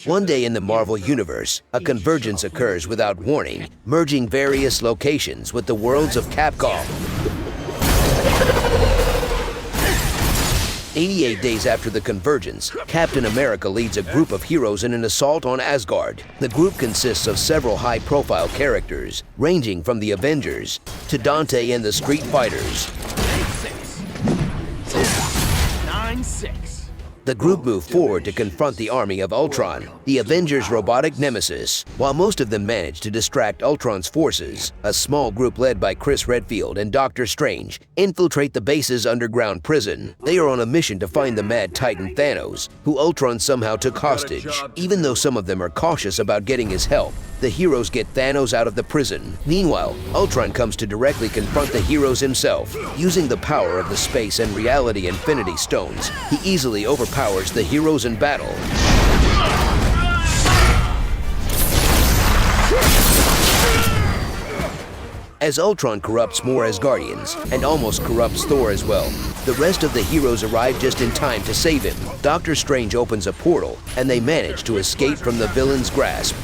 One day in the Marvel Universe, a convergence occurs without warning, merging various locations with the worlds of Capcom. 88 days after the convergence, Captain America leads a group of heroes in an assault on Asgard. The group consists of several high-profile characters, ranging from the Avengers to Dante and the Street Fighters. 9-6. The group moved forward to confront the army of Ultron, the Avengers' robotic nemesis. While most of them managed to distract Ultron's forces, a small group led by Chris Redfield and Doctor Strange infiltrate the base's underground prison. They are on a mission to find the mad titan Thanos, who Ultron somehow took hostage. Even though some of them are cautious about getting his help, the heroes get Thanos out of the prison. Meanwhile, Ultron comes to directly confront the heroes himself. Using the power of the space and reality Infinity Stones, he easily overpowers the heroes in battle. As Ultron corrupts more Asgardians, and almost corrupts Thor as well, the rest of the heroes arrive just in time to save him. Doctor Strange opens a portal, and they manage to escape from the villain's grasp.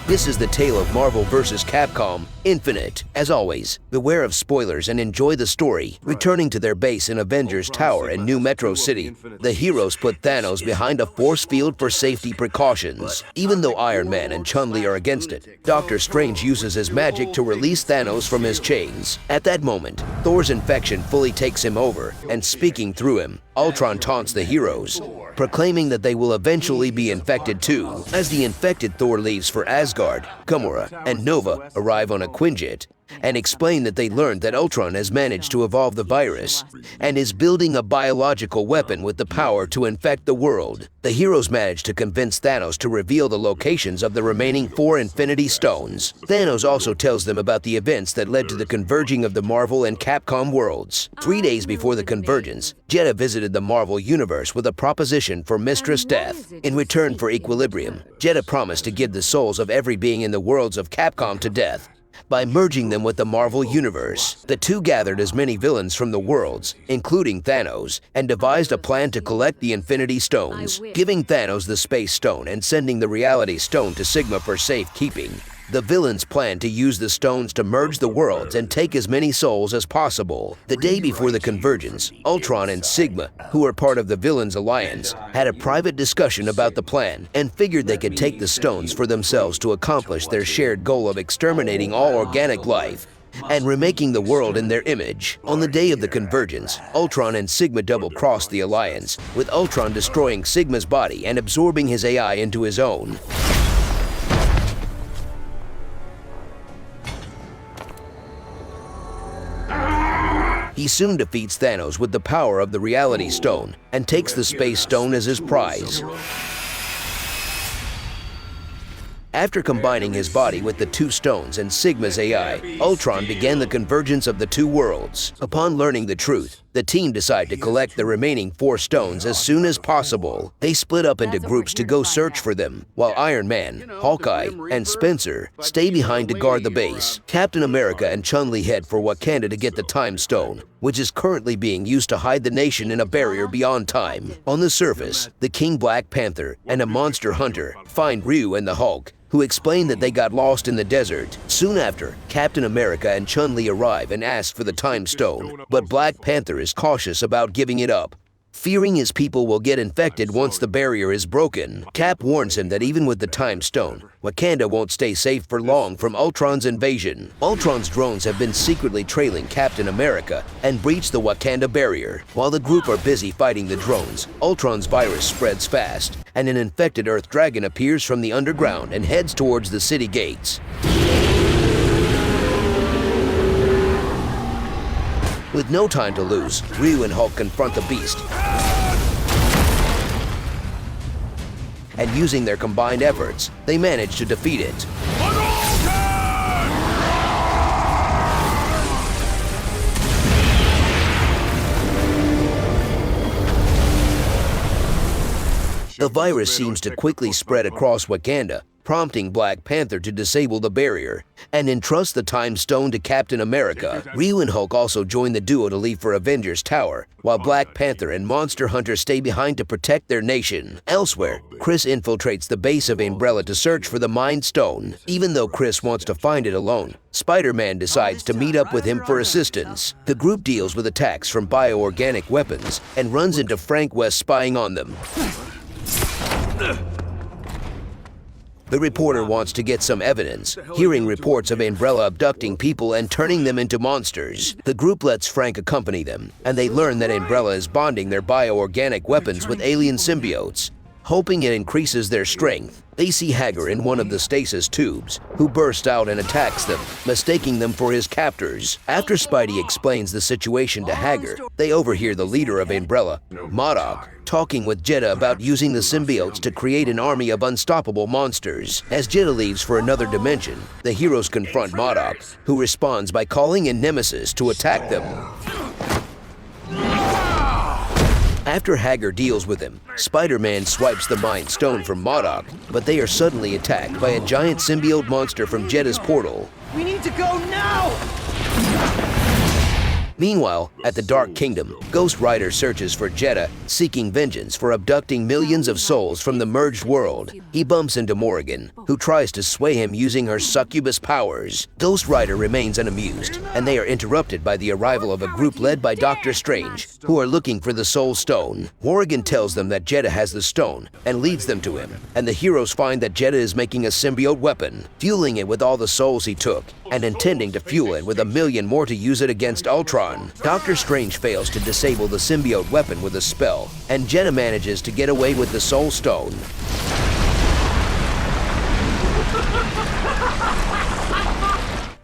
This is the tale of Marvel vs. Capcom Infinite. As always, beware of spoilers and enjoy the story. Returning to their base in Avengers Tower in New Metro City, the heroes put Thanos behind a force field for safety precautions. Even though Iron Man and Chun-Li are against it, Doctor Strange uses his magic to release Thanos from his chains. At that moment, Thor's infection fully takes him over, and speaking through him, Ultron taunts the heroes, proclaiming that they will eventually be infected too. As the infected Thor leaves for Asgard, Gamora and Nova arrive on a Quinjet and explain that they learned that Ultron has managed to evolve the virus and is building a biological weapon with the power to infect the world. The heroes manage to convince Thanos to reveal the locations of the remaining 4 Infinity Stones. Thanos also tells them about the events that led to the converging of the Marvel and Capcom worlds. 3 days before the convergence, Jetta visited the Marvel Universe with a proposition for Mistress Death. In return for equilibrium, Jetta promised to give the souls of every being in the worlds of Capcom to Death by merging them with the Marvel Universe. The two gathered as many villains from the worlds, including Thanos, and devised a plan to collect the Infinity Stones, giving Thanos the Space Stone and sending the Reality Stone to Sigma for safekeeping. The villains plan to use the stones to merge the worlds and take as many souls as possible. The day before the convergence, Ultron and Sigma, who are part of the villains' alliance, had a private discussion about the plan and figured they could take the stones for themselves to accomplish their shared goal of exterminating all organic life and remaking the world in their image. On the day of the convergence, Ultron and Sigma double-crossed the alliance, with Ultron destroying Sigma's body and absorbing his AI into his own. He soon defeats Thanos with the power of the Reality Stone and takes the Space Stone as his prize. After combining his body with the 2 stones and Sigma's AI, Ultron began the convergence of the 2 worlds. Upon learning the truth, the team decided to collect the remaining 4 stones as soon as possible. They split up into groups to go search for them, while Iron Man, Hawkeye, and Spencer stay behind to guard the base. Captain America and Chun-Li head for Wakanda to get the Time Stone, which is currently being used to hide the nation in a barrier beyond time. On the surface, the King Black Panther and a monster hunter find Ryu and the Hulk, who explain that they got lost in the desert. Soon after, Captain America and Chun-Li arrive and ask for the Time Stone, but Black Panther is cautious about giving it up, fearing his people will get infected once the barrier is broken. Cap warns him that even with the Time Stone, Wakanda won't stay safe for long from Ultron's invasion. Ultron's drones have been secretly trailing Captain America and breached the Wakanda barrier. While the group are busy fighting the drones, Ultron's virus spreads fast, and an infected Earth Dragon appears from the underground and heads towards the city gates. With no time to lose, Ryu and Hulk confront the beast, and using their combined efforts, they manage to defeat it. The virus seems to quickly spread across Wakanda, prompting Black Panther to disable the barrier and entrust the Time Stone to Captain America. Ryu and Hulk also join the duo to leave for Avengers Tower, while Black Panther and Monster Hunter stay behind to protect their nation. Elsewhere, Chris infiltrates the base of Umbrella to search for the Mind Stone. Even though Chris wants to find it alone, Spider-Man decides to meet up with him for assistance. The group deals with attacks from bioorganic weapons and runs into Frank West spying on them. The reporter wants to get some evidence, hearing reports of Umbrella abducting people and turning them into monsters. The group lets Frank accompany them, and they learn that Umbrella is bonding their bioorganic weapons with alien symbiotes, hoping it increases their strength. They see Hager in one of the stasis tubes, who bursts out and attacks them, mistaking them for his captors. After Spidey explains the situation to Hager, they overhear the leader of Umbrella, MODOK, talking with Jeddah about using the symbiotes to create an army of unstoppable monsters. As Jeddah leaves for another dimension, the heroes confront MODOK, who responds by calling in Nemesis to attack them. After Hager deals with him, Spider-Man swipes the Mind Stone from MODOK, but they are suddenly attacked by a giant symbiote monster from Jeddah's portal. We need to go now! Meanwhile, at the Dark Kingdom, Ghost Rider searches for Jeddah, seeking vengeance for abducting millions of souls from the merged world. He bumps into Morrigan, who tries to sway him using her succubus powers. Ghost Rider remains unamused, and they are interrupted by the arrival of a group led by Doctor Strange, who are looking for the Soul Stone. Morrigan tells them that Jeddah has the stone and leads them to him, and the heroes find that Jeddah is making a symbiote weapon, fueling it with all the souls he took, and intending to fuel it with 1 million more to use it against Ultron. Doctor Strange fails to disable the symbiote weapon with a spell, and Jeddah manages to get away with the Soul Stone.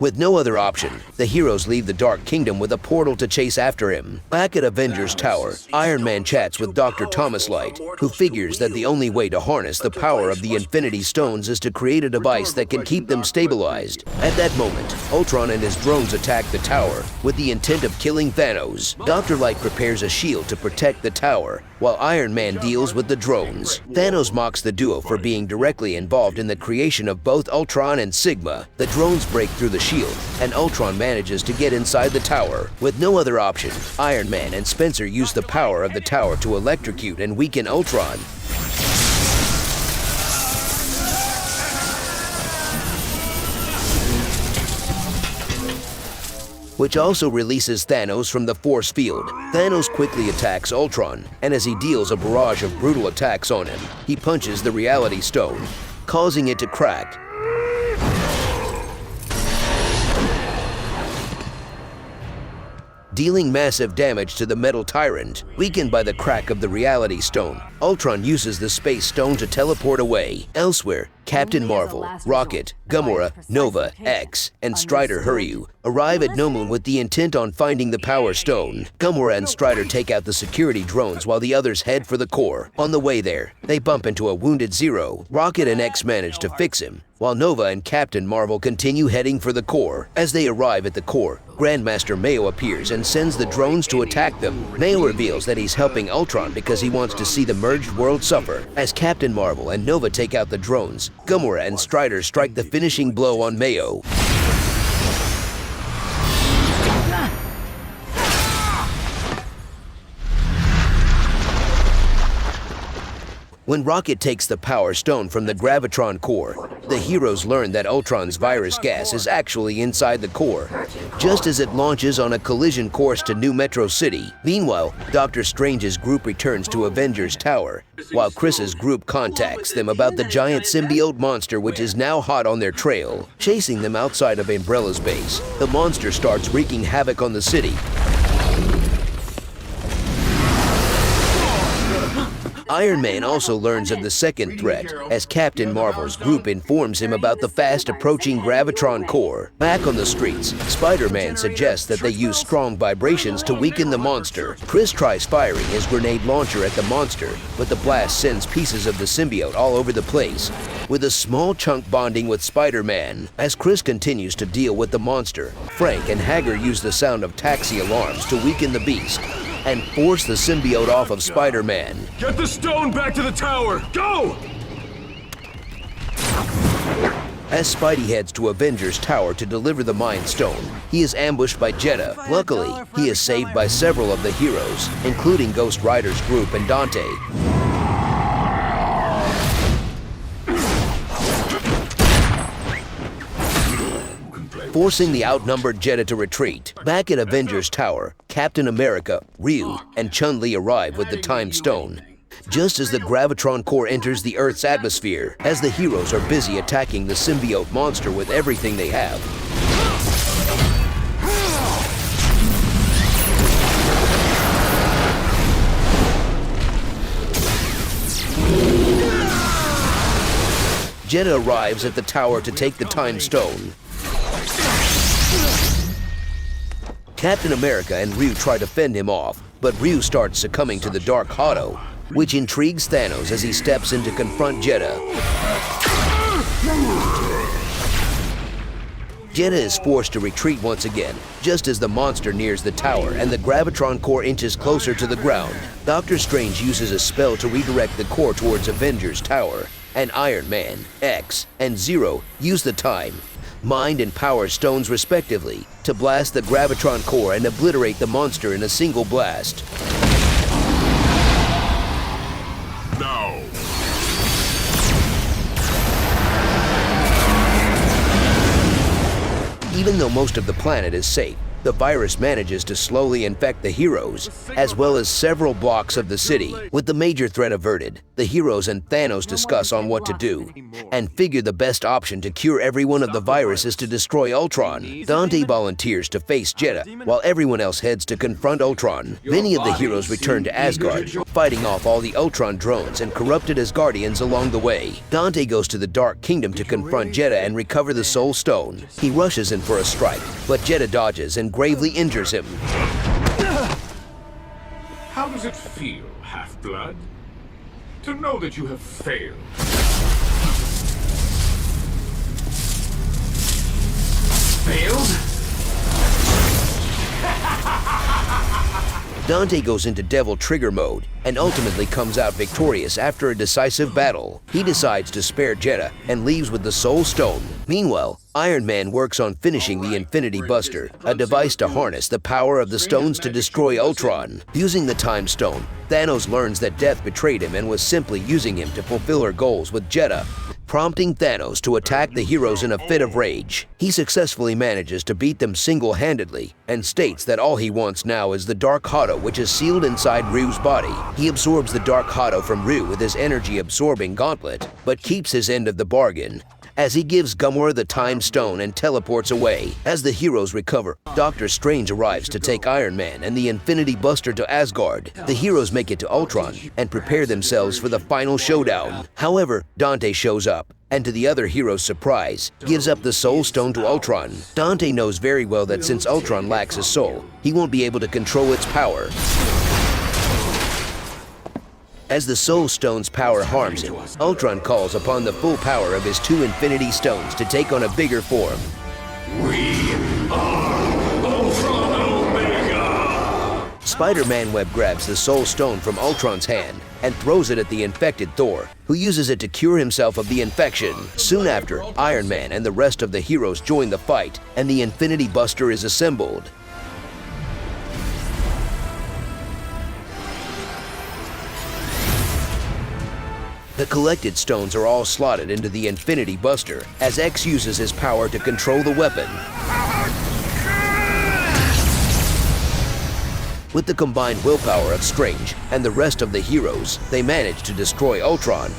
With no other option, the heroes leave the Dark Kingdom with a portal to chase after him. Back at Avengers Tower, Iron Man chats with Dr. Thomas Light, who figures that the only way to harness the power of the Infinity Stones is to create a device that can keep them stabilized. At that moment, Ultron and his drones attack the tower with the intent of killing Thanos. Dr. Light prepares a shield to protect the tower, while Iron Man deals with the drones. Thanos mocks the duo for being directly involved in the creation of both Ultron and Sigma. The drones break through the shield, and Ultron manages to get inside the tower. With no other option, Iron Man and Spencer use the power of the tower to electrocute and weaken Ultron. Which also releases Thanos from the force field. Thanos quickly attacks Ultron, and as he deals a barrage of brutal attacks on him, he punches the Reality Stone, causing it to crack. Dealing massive damage to the metal tyrant. Weakened by the crack of the Reality Stone, Ultron uses the Space Stone to teleport away. Elsewhere, Captain Marvel, Rocket, Gamora, Nova, X, and Strider Huryu arrive at Nomu with the intent on finding the Power Stone. Gamora and Strider take out the security drones while the others head for the core. On the way there, they bump into a wounded Zero. Rocket and X manage to fix him, while Nova and Captain Marvel continue heading for the core. As they arrive at the core, Grandmaster Mayo appears and sends the drones to attack them. Mayo reveals that he's helping Ultron because he wants to see the merged world suffer. As Captain Marvel and Nova take out the drones, Gamora and Strider strike the finishing blow on Mayo. When Rocket takes the Power Stone from the Gravitron core, the heroes learn that Ultron's virus gas is actually inside the core, just as it launches on a collision course to New Metro City. Meanwhile, Doctor Strange's group returns to Avengers Tower, while Chris's group contacts them about the giant symbiote monster which is now hot on their trail. Chasing them outside of Umbrella's base, the monster starts wreaking havoc on the city. Iron Man also learns of the second threat, as Captain Marvel's group informs him about the fast-approaching Gravitron core. Back on the streets, Spider-Man suggests that they use strong vibrations to weaken the monster. Chris tries firing his grenade launcher at the monster, but the blast sends pieces of the symbiote all over the place, with a small chunk bonding with Spider-Man. As Chris continues to deal with the monster, Frank and Hager use the sound of taxi alarms to weaken the beast and force the symbiote off of Spider-Man. Get the stone back to the tower! Go! As Spidey heads to Avengers Tower to deliver the Mind Stone, he is ambushed by Jeddah. Luckily, he is saved by several of the heroes, including Ghost Rider's group and Dante. Forcing the outnumbered Jeddah to retreat. Back at Avengers Tower, Captain America, Ryu, and Chun-Li arrive with the Time Stone. Just as the Gravitron core enters the Earth's atmosphere, as the heroes are busy attacking the symbiote monster with everything they have. Jeddah arrives at the tower to take the Time Stone. Captain America and Ryu try to fend him off, but Ryu starts succumbing to the Dark Hollow, which intrigues Thanos as he steps in to confront Jeddah. Jeddah is forced to retreat once again, just as the monster nears the tower and the Gravitron core inches closer to the ground. Doctor Strange uses a spell to redirect the core towards Avengers Tower, and Iron Man, X, and Zero use the Time, Mind, and Power Stones respectively to blast the Gravitron core and obliterate the monster in a single blast. No. Even though most of the planet is safe, the virus manages to slowly infect the heroes, as well as several blocks of the city. With the major threat averted, the heroes and Thanos discuss on what to do, and figure the best option to cure everyone of the virus is to destroy Ultron. Dante volunteers to face Jeddah, while everyone else heads to confront Ultron. Many of the heroes return to Asgard, fighting off all the Ultron drones and corrupted Asgardians along the way. Dante goes to the Dark Kingdom to confront Jeddah and recover the Soul Stone. He rushes in for a strike, but Jeddah dodges and gravely injures him. How does it feel, Half-Blood? To know that you have failed. Failed? Dante goes into Devil Trigger mode and ultimately comes out victorious after a decisive battle. He decides to spare Jeddah and leaves with the Soul Stone. Meanwhile, Iron Man works on finishing the Infinity Buster, a device to harness the power of the stones to destroy Ultron. Using the Time Stone, Thanos learns that Death betrayed him and was simply using him to fulfill her goals with Jeddah, prompting Thanos to attack the heroes in a fit of rage. He successfully manages to beat them single-handedly and states that all he wants now is the Dark Hollow, which is sealed inside Ryu's body. He absorbs the Dark Hollow from Ryu with his energy-absorbing gauntlet, but keeps his end of the bargain, as he gives Gamora the Time Stone and teleports away. As the heroes recover, Doctor Strange arrives to take Iron Man and the Infinity Buster to Asgard. The heroes make it to Ultron and prepare themselves for the final showdown. However, Dante shows up, and to the other heroes' surprise, gives up the Soul Stone to Ultron. Dante knows very well that since Ultron lacks a soul, he won't be able to control its power. As the Soul Stone's power harms him, Ultron calls upon the full power of his 2 Infinity Stones to take on a bigger form. We are Ultron Omega! Spider-Man Web grabs the Soul Stone from Ultron's hand and throws it at the infected Thor, who uses it to cure himself of the infection. Soon after, Iron Man and the rest of the heroes join the fight, and the Infinity Buster is assembled. The collected stones are all slotted into the Infinity Buster, as X uses his power to control the weapon. With the combined willpower of Strange and the rest of the heroes, they manage to destroy Ultron.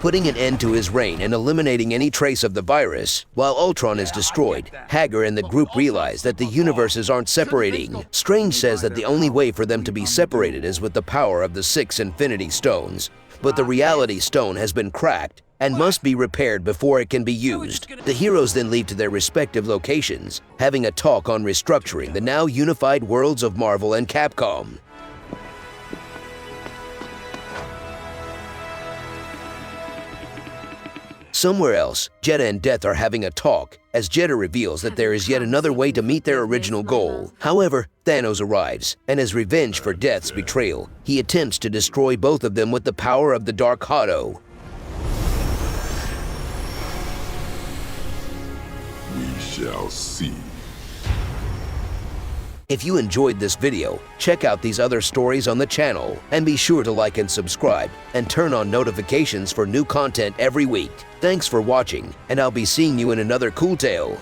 Putting an end to his reign and eliminating any trace of the virus. While Ultron is destroyed, Hager and the group realize that the universes aren't separating. Strange says that the only way for them to be separated is with the power of the 6 Infinity Stones. But the Reality Stone has been cracked and must be repaired before it can be used. The heroes then leave to their respective locations, having a talk on restructuring the now unified worlds of Marvel and Capcom. Somewhere else, Jeddah and Death are having a talk, as Jeddah reveals that there is yet another way to meet their original goal. However, Thanos arrives, and as revenge for Death's betrayal, he attempts to destroy both of them with the power of the Dark Hollow. We shall see. If you enjoyed this video, check out these other stories on the channel, and be sure to like and subscribe, and turn on notifications for new content every week. Thanks for watching, and I'll be seeing you in another cool tale.